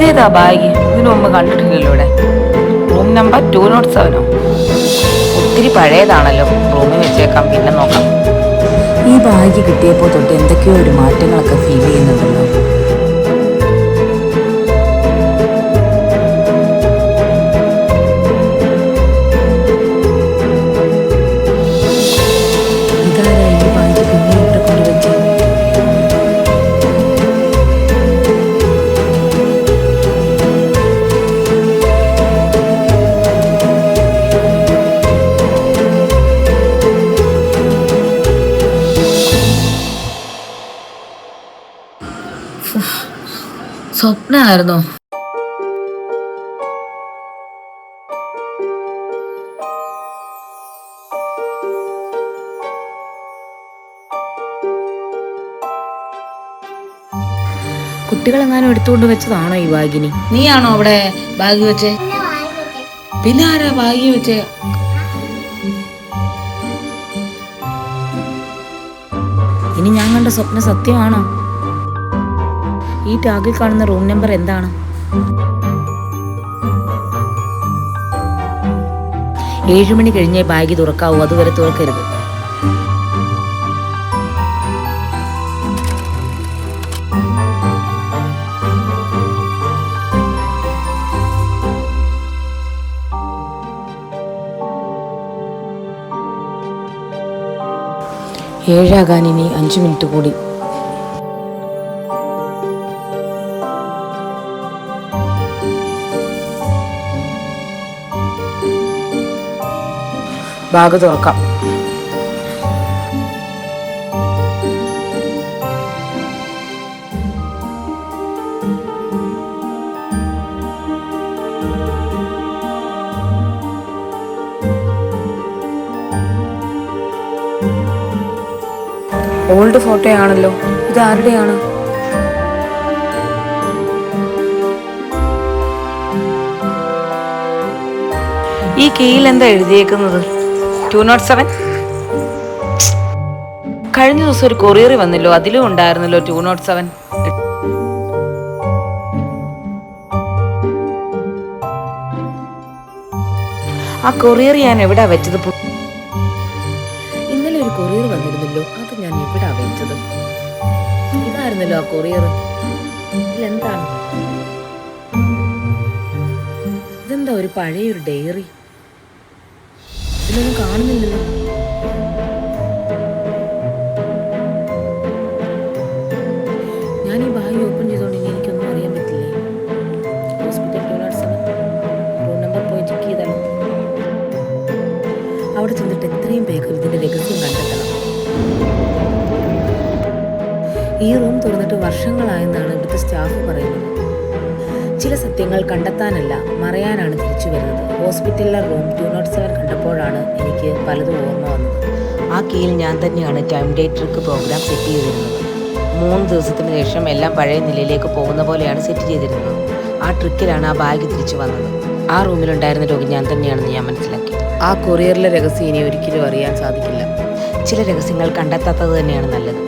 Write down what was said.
ഇതേതാ ബാഗ്? ഇതിനു മുമ്പ് കണ്ടിട്ടില്ലല്ലോ ഇവിടെ. Room number 207. ഒത്തിരി പഴയതാണല്ലോ. റൂമിൽ വെച്ചേക്കാം, പിന്നെ നോക്കാം. ഈ ബാഗ് കിട്ടിയപ്പോൾ തൊട്ട് എന്തൊക്കെയോ ഒരു മാറ്റങ്ങളൊക്കെ ഫീൽ ചെയ്യുന്നുണ്ടല്ലോ. ഇതാരാ ഈ ബാഗ് പിന്നെ ഇവിടെ കൊണ്ടുവച്ചത്? സ്വപ്നമായിരുന്നോ? കുട്ടികളെങ്ങാനും എടുത്തുകൊണ്ട് വെച്ചതാണോ ഈ ബാഗിനി? നീയാണോ അവിടെ ബാഗ് വെച്ചേ? പിന്നെ ആരാ ബാഗ് വെച്ചേ? ഇനി ഞാൻ കണ്ട സ്വപ്നം സത്യമാണോ? ഈ ടാഗിൽ കാണുന്ന റൂം നമ്പർ എന്താണ്? 7 മണി കഴിഞ്ഞേ ബാഗ് തുറക്കാവൂ, അതുവരെ തുറക്കരുത്. ഏഴാകാൻ ഇനി 5 മിനിറ്റ് കൂടി. ബാഗ് തുറക്കാം. ഓൾഡ് ഫോട്ടോയാണല്ലോ. ഇത് ആരുടെയാണ്? ഈ കീയിൽ എന്താ എഴുതിയേക്കുന്നത്? 207. കഴിഞ്ഞ ദിവസം ഒരു കൊറിയർ വന്നല്ലോ, അതിലും ഉണ്ടായിരുന്നല്ലോ 207. ആ കൊറിയർ ഞാൻ എവിടാ വെച്ചത്? ഇന്നലെ ഒരു കൊറിയർ വന്നിരുന്നല്ലോ, അത് ഞാൻ എവിടാ വെച്ചത്? ഇതായിരുന്നല്ലോ ആ കൊറിയർ. ഇതിലെന്താണ്? ഇതെന്താ ഒരു പഴയൊരു ഡയറി? ഇതിലൊന്നും കാണുന്നില്ലല്ലോ. ഞാൻ ഈ ബാഗ് ഓപ്പൺ ചെയ്തോണ്ടെങ്കിൽ എനിക്കൊന്നും അറിയാൻ പറ്റില്ലേ? ഹോസ്പിറ്റൽ 207 റൂം നമ്പർ പോയി ചെക്ക് ചെയ്താലോ? അവിടെ ചെന്നിട്ട് എത്രയും വേഗം ഇതിന്റെ രഹസ്യം കണ്ടെത്തണം. ഈ റൂം തുറന്നിട്ട് വർഷങ്ങളായെന്നാണ് ഇവിടുത്തെ സ്റ്റാഫ് പറയുന്നത്. ചില സത്യങ്ങൾ കണ്ടെത്താനല്ല, മറയാനാണ് തിരിച്ചു വരുന്നത്. ഹോസ്പിറ്റലിലെ റൂം 207 കണ്ടപ്പോഴാണ് എനിക്ക് പലതും ഓർമ്മ വന്നത്. ആ കീയിൽ ഞാൻ തന്നെയാണ് time date trick program set ചെയ്തിരുന്നത്. 3 ദിവസത്തിന് ശേഷം എല്ലാം പഴയ നിലയിലേക്ക് പോകുന്ന പോലെയാണ് സെറ്റ് ചെയ്തിരുന്നത്. ആ ട്രിക്കിലാണ് ആ ബാഗ് തിരിച്ചു വന്നത്. ആ റൂമിലുണ്ടായിരുന്ന രോഗി ഞാൻ തന്നെയാണെന്ന് ഞാൻ മനസ്സിലാക്കി. ആ കൊറിയറിലെ രഹസ്യം ഇനി ഒരിക്കലും അറിയാൻ സാധിക്കില്ല. ചില രഹസ്യങ്ങൾ കണ്ടെത്താത്തത് തന്നെയാണ് നല്ലത്.